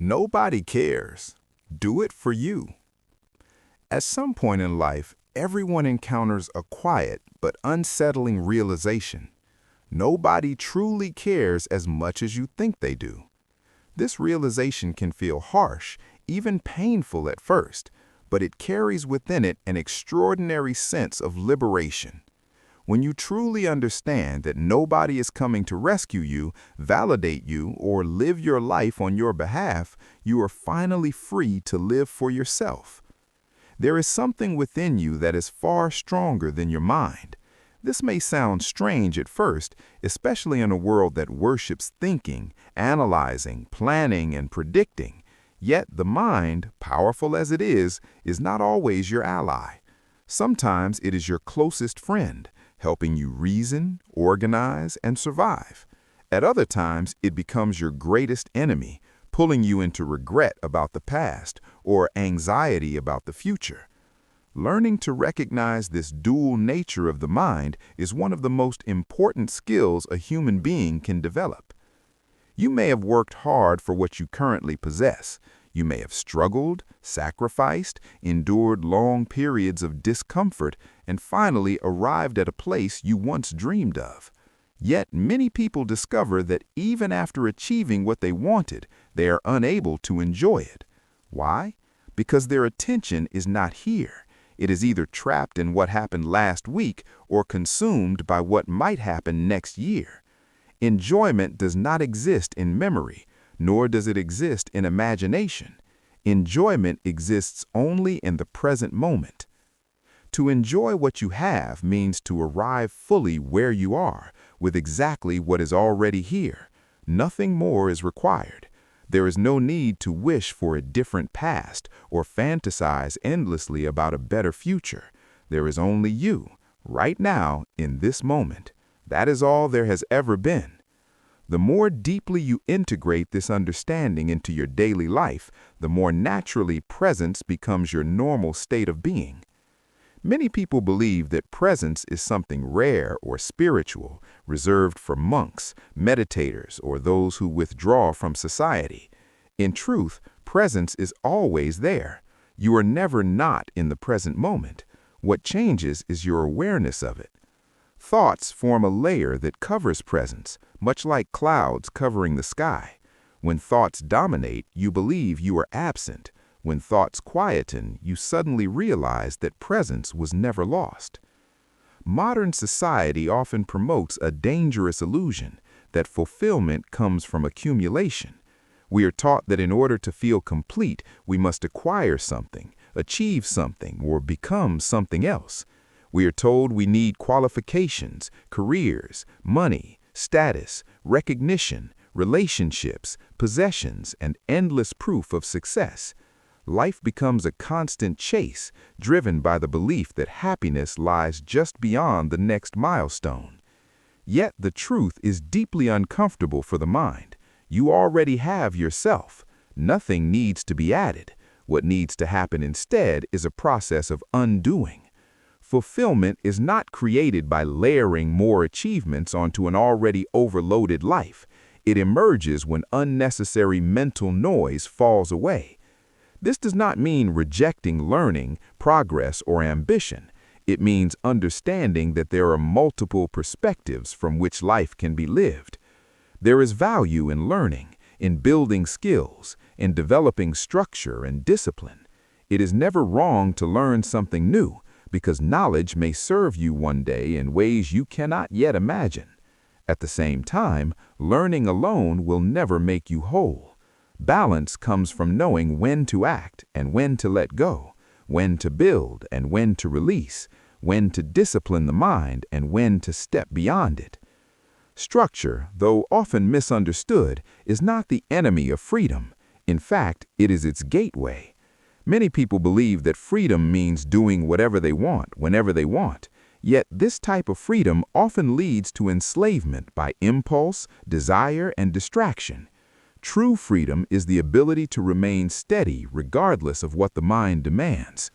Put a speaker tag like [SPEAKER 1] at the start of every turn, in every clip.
[SPEAKER 1] Nobody cares. Do it for you. At some point in life, everyone encounters a quiet but unsettling realization. Nobody truly cares as much as you think they do. This realization can feel harsh, even painful at first, but it carries within it an extraordinary sense of liberation. When you truly understand that nobody is coming to rescue you, validate you, or live your life on your behalf, you are finally free to live for yourself. There is something within you that is far stronger than your mind. This may sound strange at first, especially in a world that worships thinking, analyzing, planning, and predicting. Yet the mind, powerful as it is not always your ally. Sometimes it is your closest friend, helping you reason, organize, and survive. At other times, it becomes your greatest enemy, pulling you into regret about the past or anxiety about the future. Learning to recognize this dual nature of the mind is one of the most important skills a human being can develop. You may have worked hard for what you currently possess. You may have struggled, sacrificed, endured long periods of discomfort, and finally arrived at a place you once dreamed of. Yet many people discover that even after achieving what they wanted, they are unable to enjoy it. Why? Because their attention is not here. It is either trapped in what happened last week or consumed by what might happen next year. Enjoyment does not exist in memory, nor does it exist in imagination. Enjoyment exists only in the present moment. To enjoy what you have means to arrive fully where you are, with exactly what is already here. Nothing more is required. There is no need to wish for a different past or fantasize endlessly about a better future. There is only you, right now, in this moment. That is all there has ever been. The more deeply you integrate this understanding into your daily life, the more naturally presence becomes your normal state of being. Many people believe that presence is something rare or spiritual, reserved for monks, meditators, or those who withdraw from society. In truth, presence is always there. You are never not in the present moment. What changes is your awareness of it. Thoughts form a layer that covers presence, much like clouds covering the sky. When thoughts dominate, you believe you are absent. When thoughts quieten, you suddenly realize that presence was never lost. Modern society often promotes a dangerous illusion that fulfillment comes from accumulation. We are taught that in order to feel complete, we must acquire something, achieve something, or become something else. We are told we need qualifications, careers, money, status, recognition, relationships, possessions, and endless proof of success. Life becomes a constant chase, driven by the belief that happiness lies just beyond the next milestone. Yet the truth is deeply uncomfortable for the mind. You already have yourself. Nothing needs to be added. What needs to happen instead is a process of undoing. Fulfillment is not created by layering more achievements onto an already overloaded life. It emerges when unnecessary mental noise falls away. This does not mean rejecting learning, progress, or ambition. It means understanding that there are multiple perspectives from which life can be lived. There is value in learning, in building skills, in developing structure and discipline. It is never wrong to learn something new, because knowledge may serve you one day in ways you cannot yet imagine. At the same time, learning alone will never make you whole. Balance comes from knowing when to act and when to let go, when to build and when to release, when to discipline the mind and when to step beyond it. Structure, though often misunderstood, is not the enemy of freedom. In fact, it is its gateway. Many people believe that freedom means doing whatever they want, whenever they want. Yet this type of freedom often leads to enslavement by impulse, desire, and distraction. True freedom is the ability to remain steady regardless of what the mind demands.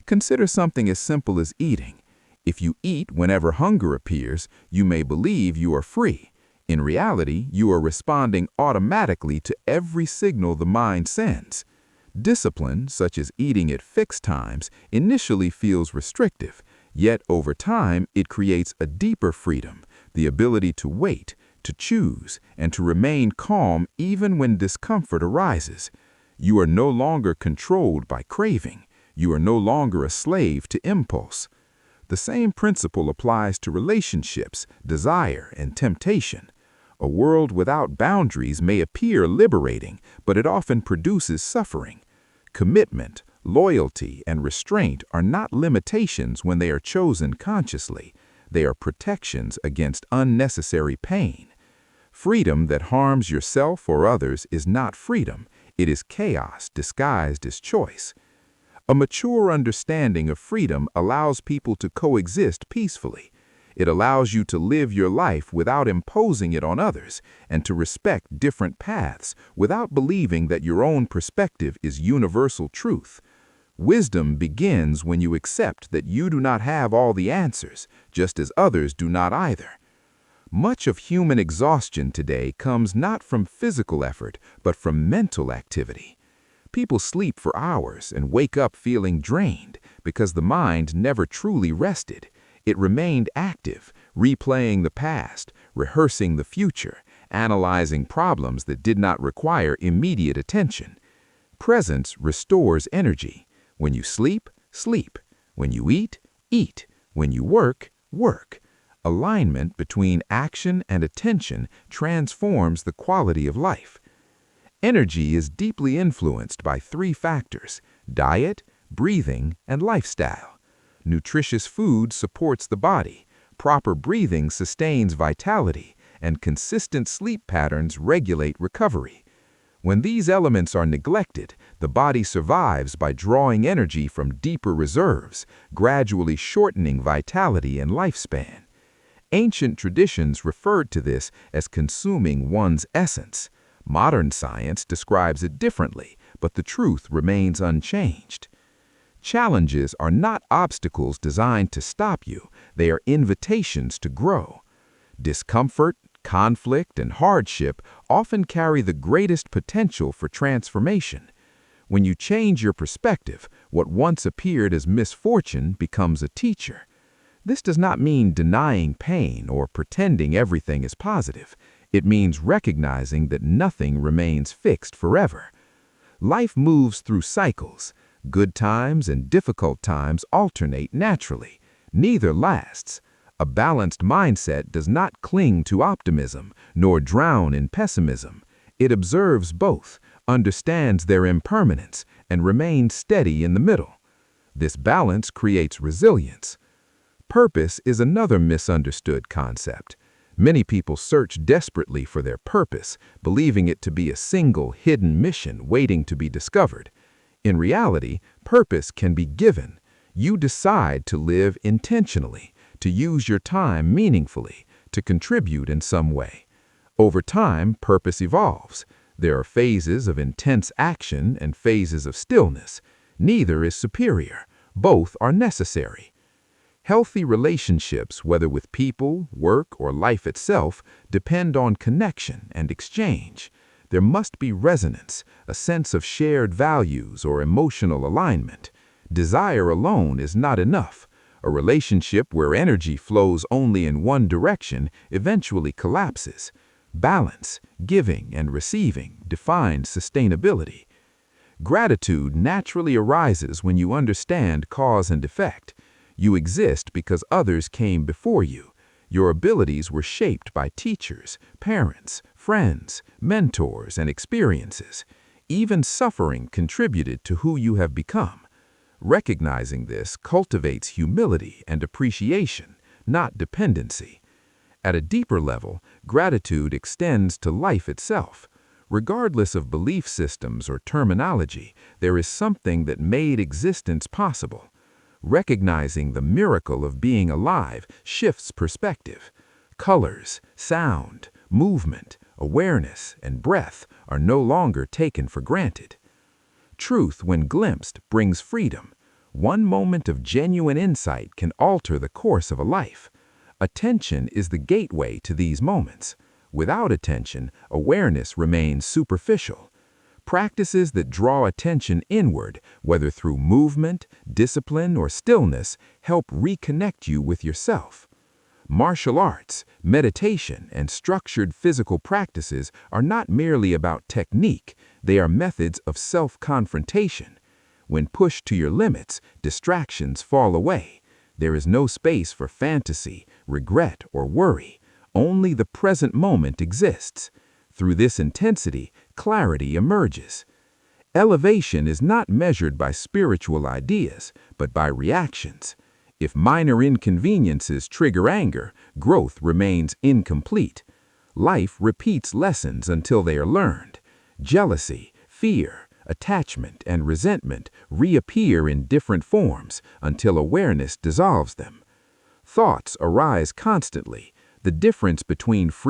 [SPEAKER 1] Consider something as simple as eating. If you eat whenever hunger appears, you may believe you are free. In reality, you are responding automatically to every signal the mind sends. Discipline, such as eating at fixed times, initially feels restrictive, yet over time it creates a deeper freedom, the ability to wait, to choose, and to remain calm even when discomfort arises. You are no longer controlled by craving. You are no longer a slave to impulse. The same principle applies to relationships, desire, and temptation. A world without boundaries may appear liberating, but it often produces suffering. Commitment, loyalty, and restraint are not limitations when they are chosen consciously. They are protections against unnecessary pain. Freedom that harms yourself or others is not freedom. It is chaos disguised as choice. A mature understanding of freedom allows people to coexist peacefully. It allows you to live your life without imposing it on others and to respect different paths without believing that your own perspective is universal truth. Wisdom begins when you accept that you do not have all the answers, just as others do not either. Much of human exhaustion today comes not from physical effort, but from mental activity. People sleep for hours and wake up feeling drained because the mind never truly rested. It remained active, replaying the past, rehearsing the future, analyzing problems that did not require immediate attention. Presence restores energy. When you sleep, sleep. When you eat, eat. When you work, work. Alignment between action and attention transforms the quality of life. Energy is deeply influenced by three factors: diet, breathing, and lifestyle. Nutritious food supports the body, proper breathing sustains vitality, and consistent sleep patterns regulate recovery. When these elements are neglected, the body survives by drawing energy from deeper reserves, gradually shortening vitality and lifespan. Ancient traditions referred to this as consuming one's essence. Modern science describes it differently, but the truth remains unchanged. Challenges are not obstacles designed to stop you, they are invitations to grow. Discomfort, conflict, and hardship often carry the greatest potential for transformation. When you change your perspective, what once appeared as misfortune becomes a teacher. This does not mean denying pain or pretending everything is positive. It means recognizing that nothing remains fixed forever. Life moves through cycles. Good times and difficult times alternate naturally. Neither lasts. A balanced mindset does not cling to optimism, nor drown in pessimism. It observes both, understands their impermanence, and remains steady in the middle. This balance creates resilience. Purpose is another misunderstood concept. Many people search desperately for their purpose, believing it to be a single hidden mission waiting to be discovered. In reality, purpose can be given. You decide to live intentionally, to use your time meaningfully, to contribute in some way. Over time, purpose evolves. There are phases of intense action and phases of stillness. Neither is superior. Both are necessary. Healthy relationships, whether with people, work, or life itself, depend on connection and exchange. There must be resonance, a sense of shared values or emotional alignment. Desire alone is not enough. A relationship where energy flows only in one direction eventually collapses. Balance, giving, and receiving define sustainability. Gratitude naturally arises when you understand cause and effect. You exist because others came before you. Your abilities were shaped by teachers, parents, friends, mentors, and experiences. Even suffering contributed to who you have become. Recognizing this cultivates humility and appreciation, not dependency. At a deeper level, gratitude extends to life itself. Regardless of belief systems or terminology, there is something that made existence possible. Recognizing the miracle of being alive shifts perspective. Colors, sound, movement, awareness, and breath are no longer taken for granted. Truth, when glimpsed, brings freedom. One moment of genuine insight can alter the course of a life. Attention is the gateway to these moments. Without attention, awareness remains superficial. Practices that draw attention inward, whether through movement, discipline, or stillness, help reconnect you with yourself. Martial arts, meditation, and structured physical practices are not merely about technique, they are methods of self-confrontation. When pushed to your limits, distractions fall away. There is no space for fantasy, regret, or worry. Only the present moment exists. Through this intensity, clarity emerges. Elevation is not measured by spiritual ideas, but by reactions. If minor inconveniences trigger anger, growth remains incomplete. Life repeats lessons until they are learned. Jealousy, fear, attachment, and resentment reappear in different forms until awareness dissolves them. Thoughts arise constantly. The difference between free